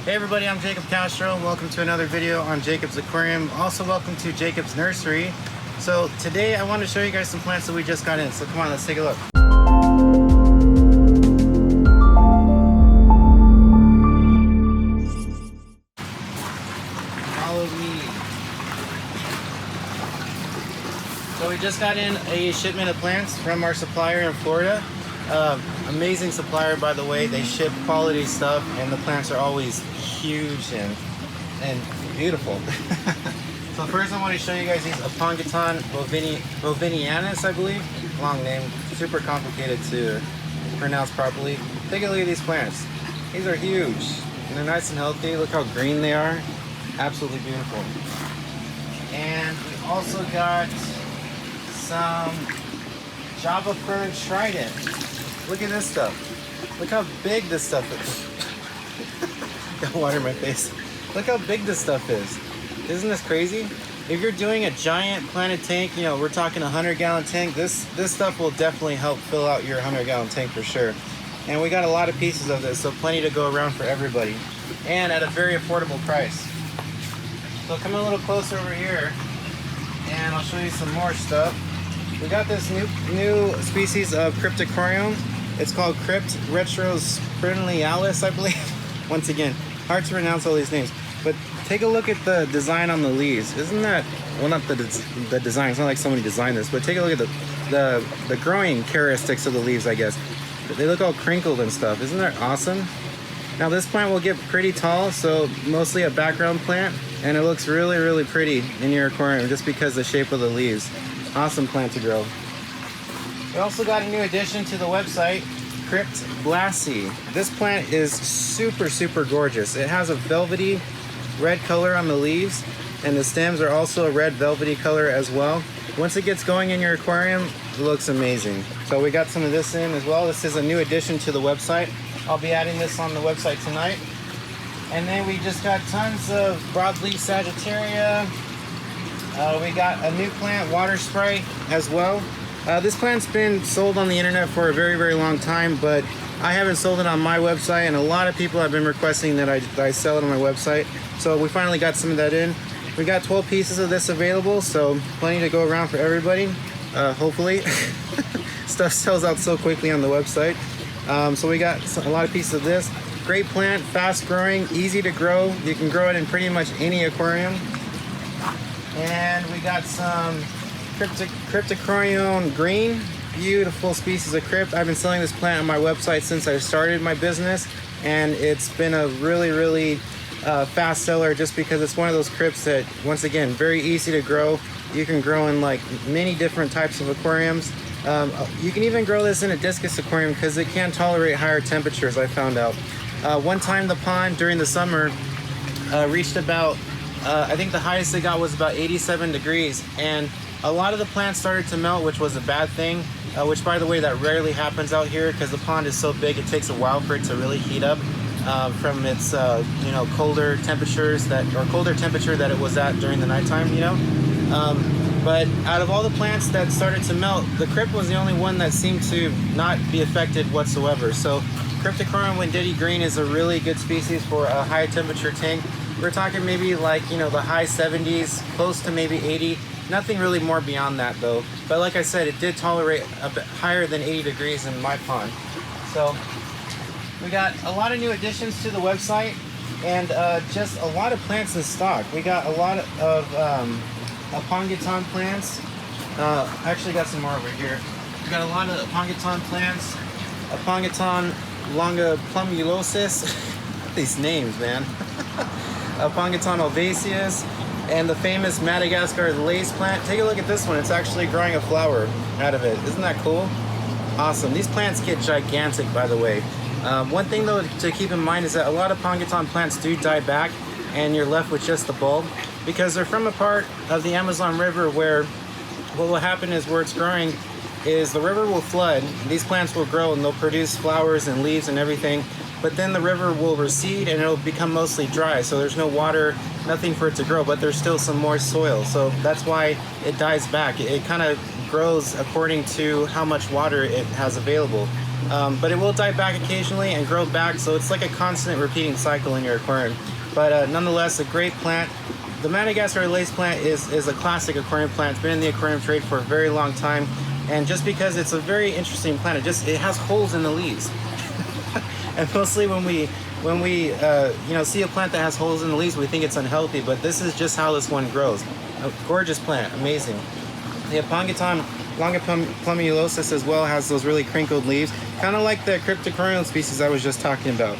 Hey everybody, I'm Jacob Castro and welcome to another video on Jacob's Aquarium. Also welcome to Jacob's Nursery. So today I want to show you guys some plants that we just got in. So come on, let's take a look. Follow me. So we just got in a shipment of plants from our supplier in Florida. Amazing supplier, by the way. They ship quality stuff and the plants are always huge and beautiful. So first I want to show you guys these Aquatic bovinianus, I believe. Long name, super complicated to pronounce properly. Take a look at these plants. These are huge and they're nice and healthy. Look how green they are. Absolutely beautiful. And we also got some Java Fern Trident. Look at this stuff. Look how big this stuff is. Got water in my face. Look how big this stuff is. Isn't this crazy? If you're doing a giant planted tank, you know, we're talking a 100-gallon tank, this stuff will definitely help fill out your 100-gallon tank for sure. And we got a lot of pieces of this, so plenty to go around for everybody. And at a very affordable price. So come a little closer over here, and I'll show you some more stuff. We got this new species of Cryptocoryone. It's called Crypt retrospiralialis, I believe. Once again, hard to pronounce all these names. But take a look at the design on the leaves. Isn't that, well, not the design, it's not like somebody designed this, but take a look at the growing characteristics of the leaves, I guess. They look all crinkled and stuff. Isn't that awesome? Now this plant will get pretty tall, so mostly a background plant, and it looks really, really pretty in your aquarium just because of the shape of the leaves. Awesome plant to grow. We also got a new addition to the website, Crypt Blassie. This plant is super, super gorgeous. It has a velvety red color on the leaves, and the stems are also a red velvety color as well. Once it gets going in your aquarium, it looks amazing. So we got some of this in as well. This is a new addition to the website. I'll be adding this on the website tonight. And then we just got tons of broadleaf Sagittaria. We got a new plant, water sprite, as well. This plant's been sold on the internet for a very, very long time, but I haven't sold it on my website, and a lot of people have been requesting that I sell it on my website. So we finally got some of that in. We got 12 pieces of this available, so plenty to go around for everybody, hopefully. Stuff sells out so quickly on the website. So we got a lot of pieces of this. Great plant, fast growing, easy to grow. You can grow it in pretty much any aquarium. And we got some Cryptocoryone green, beautiful species of crypt. I've been selling this plant on my website since I started my business, and it's been a really, really fast seller just because it's one of those crypts that, once again, very easy to grow. You can grow in like many different types of aquariums. You can even grow this in a discus aquarium because it can tolerate higher temperatures, I found out. One time the pond during the summer reached about, I think the highest it got was about 87 degrees, and a lot of the plants started to melt, which was a bad thing, which, by the way, that rarely happens out here because the pond is so big. It takes a while for it to really heat up from its colder temperatures colder temperature that it was at during the nighttime, but out of all the plants that started to melt, the crypt was the only one that seemed to not be affected whatsoever. So Cryptocoryone Wendidii green is a really good species for a high temperature tank. We're talking maybe like, the high 70s, close to maybe 80. Nothing really more beyond that though. But like I said, it did tolerate a bit higher than 80 degrees in my pond. So we got a lot of new additions to the website, and just a lot of plants in stock. We got a lot of Apongiton plants. I actually got some more over here. We got a lot of Apongiton plants. Apongiton longiplumulosus. These names, man. Apongiton albaceus, and the famous Madagascar lace plant. Take a look at this one. It's actually growing a flower out of it. Isn't that cool? Awesome. These plants get gigantic, by the way. One thing though to keep in mind is that a lot of Apongiton plants do die back and you're left with just the bulb because they're from a part of the Amazon River where what will happen is where it's growing is the river will flood. These plants will grow and they'll produce flowers and leaves and everything, but then the river will recede and it'll become mostly dry, so there's no water, nothing for it to grow, but there's still some moist soil, so that's why it dies back. It kind of grows according to how much water it has available. but it will die back occasionally and grow back, so it's like a constant repeating cycle in your aquarium. But nonetheless, a great plant. The Madagascar lace plant is a classic aquarium plant. It's been in the aquarium trade for a very long time, and just because it's a very interesting plant, it has holes in the leaves. And mostly when we see a plant that has holes in the leaves, we think it's unhealthy, but this is just how this one grows. A gorgeous plant, amazing. The Apangiton longiplumulosus as well has those really crinkled leaves, kind of like the cryptocoryllon species I was just talking about.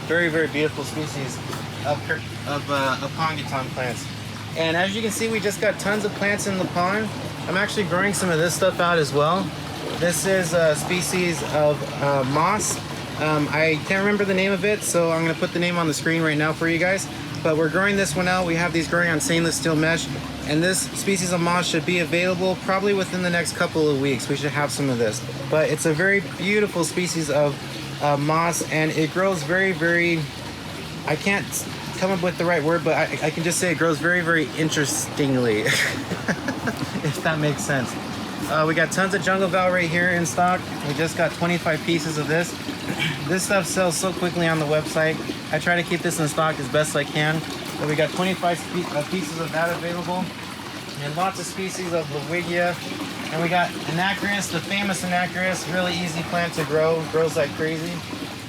Very, very beautiful species of Apangiton plants. And as you can see, we just got tons of plants in the pond. I'm actually growing some of this stuff out as well. This is a species of moss. I can't remember the name of it, so I'm going to put the name on the screen right now for you guys. But we're growing this one out. We have these growing on stainless steel mesh, and this species of moss should be available probably within the next couple of weeks. We should have some of this. But it's a very beautiful species of moss, and it grows very, very, I can't come up with the right word, but I can just say it grows very, very interestingly, if that makes sense. We got tons of jungle val right here in stock. We just got 25 pieces of this. This stuff sells so quickly on the website. I try to keep this in stock as best I can. But we got 25 pieces of that available, and lots of species of Lowigia. And we got Anacris, the famous Anacris, really easy plant to grow, grows like crazy.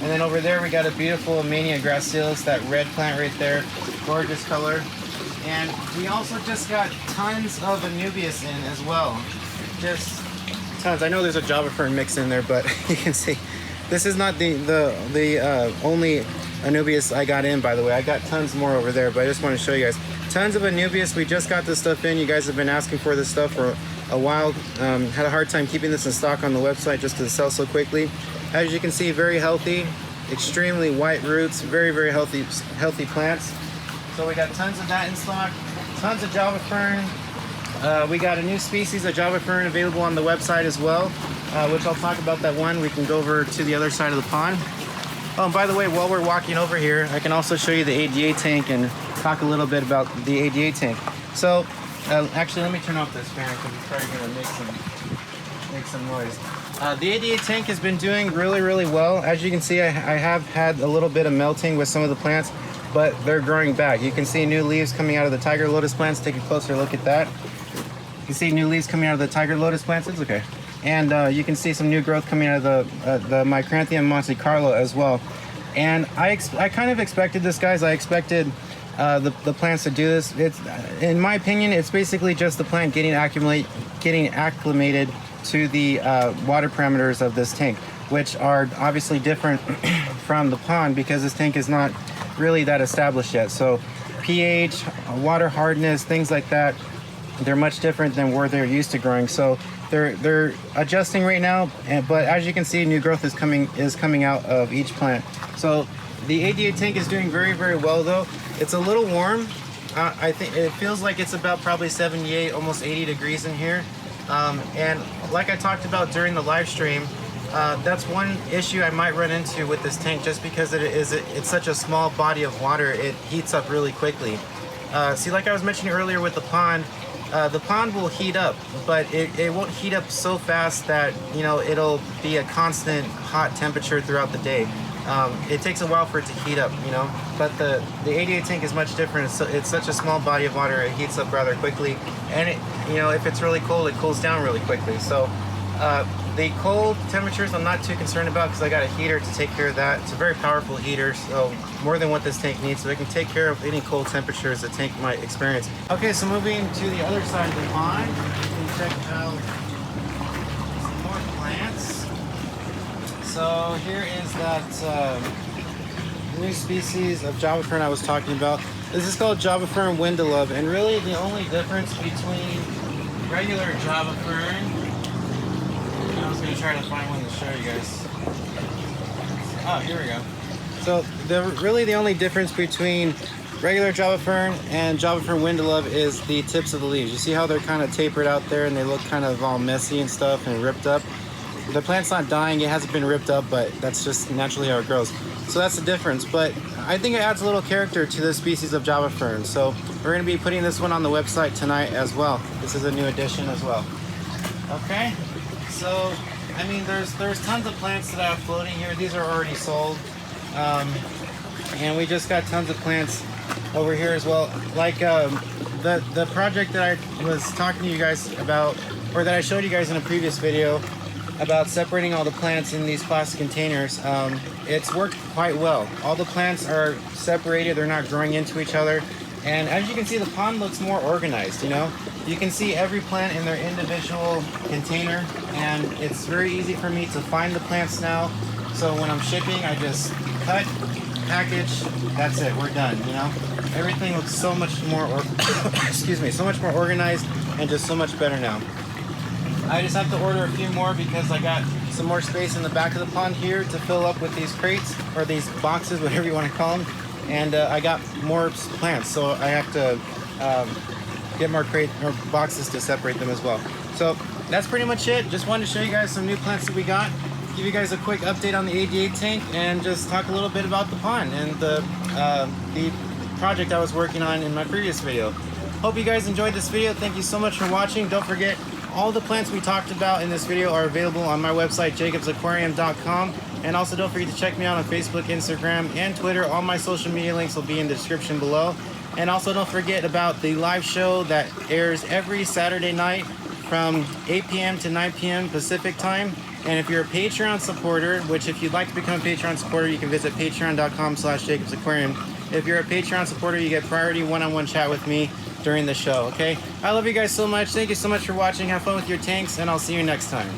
And then over there we got a beautiful Mania gracilis, that red plant right there, gorgeous color. And we also just got tons of Anubias in as well. Just tons. I know there's a Java fern mix in there, but you can see this is not the only Anubias I got in, by the way. I got tons more over there, but I just want to show you guys. Tons of Anubias. We just got this stuff in. You guys have been asking for this stuff for a while. Had a hard time keeping this in stock on the website just because it sells so quickly. As you can see, very healthy, extremely white roots, very, very healthy plants. So we got tons of that in stock. Tons of Java fern. We got a new species of Java fern available on the website as well, which I'll talk about that one. We can go over to the other side of the pond. Oh, and by the way, while we're walking over here, I can also show you the ADA tank and talk a little bit about the ADA tank. So, actually, let me turn off this fan because it's probably going to make some noise. The ADA tank has been doing really, really well. As you can see, I have had a little bit of melting with some of the plants, but they're growing back. You can see new leaves coming out of the tiger lotus plants. Take a closer look at that. You can see new leaves coming out of the tiger lotus plants. It's okay. And you can see some new growth coming out of the Micranthium Monte Carlo as well. And I kind of expected this, guys. I expected the plants to do this. It's, in my opinion, it's basically just the plant getting acclimated to the water parameters of this tank, which are obviously different from the pond because this tank is not really that established yet. So pH, water hardness, things like that, they're much different than where they're used to growing. So they're adjusting right now, but as you can see, new growth is coming out of each plant. So the ADA tank is doing very, very well though. It's a little warm. I think it feels like it's about probably 78, almost 80 degrees in here. And like I talked about during the live stream, that's one issue I might run into with this tank, just because it's such a small body of water, it heats up really quickly. See, like I was mentioning earlier with the pond will heat up, but it won't heat up so fast that, you know, it'll be a constant hot temperature throughout the day. It takes a while for it to heat up, you know, but the ADA tank is much different. It's such a small body of water, it heats up rather quickly, and you know, if it's really cold, it cools down really quickly. So the cold temperatures I'm not too concerned about because I got a heater to take care of that. It's a very powerful heater, so more than what this tank needs, so it can take care of any cold temperatures the tank might experience. Okay, so moving to the other side of the pond, you can check out some more plants. So here is that new species of Java fern I was talking about. This is called Java fern Windalove, and really the only difference between regular Java fern, I was going to try to find one to show you guys. Oh, here we go. So really the only difference between regular Java fern and Java fern Windalove is the tips of the leaves. You see how they're kind of tapered out there and they look kind of all messy and stuff and ripped up? The plant's not dying, it hasn't been ripped up, but that's just naturally how it grows. So that's the difference, but I think it adds a little character to this species of Java fern. So we're going to be putting this one on the website tonight as well. This is a new addition as well. Okay, so I mean, there's tons of plants that I have floating here. These are already sold. And we just got tons of plants over here as well. Like the project that I was talking to you guys about, or that I showed you guys in a previous video about separating all the plants in these plastic containers, it's worked quite well. All the plants are separated, they're not growing into each other. And as you can see, the pond looks more organized, you know? You can see every plant in their individual container, and it's very easy for me to find the plants now. So when I'm shipping, I just cut, package, that's it, we're done, you know? Everything looks so much more, excuse me, so much more organized and just so much better now. I just have to order a few more because I got some more space in the back of the pond here to fill up with these crates, or these boxes, whatever you want to call them. And I got more plants, so I have to get more boxes to separate them as well. So that's pretty much it. Just wanted to show you guys some new plants that we got, give you guys a quick update on the 88 tank, and just talk a little bit about the pond and the project I was working on in my previous video. Hope you guys enjoyed this video. Thank you so much for watching. Don't forget, all the plants we talked about in this video are available on my website, jacobsaquarium.com. And also don't forget to check me out on Facebook, Instagram, and Twitter. All my social media links will be in the description below. And also don't forget about the live show that airs every Saturday night from 8 p.m. to 9 p.m. Pacific time. And if you're a Patreon supporter, which if you'd like to become a Patreon supporter, you can visit patreon.com/jacobsaquarium. If you're a Patreon supporter, you get priority one-on-one chat with me during the show, okay? I love you guys so much. Thank you so much for watching. Have fun with your tanks, and I'll see you next time.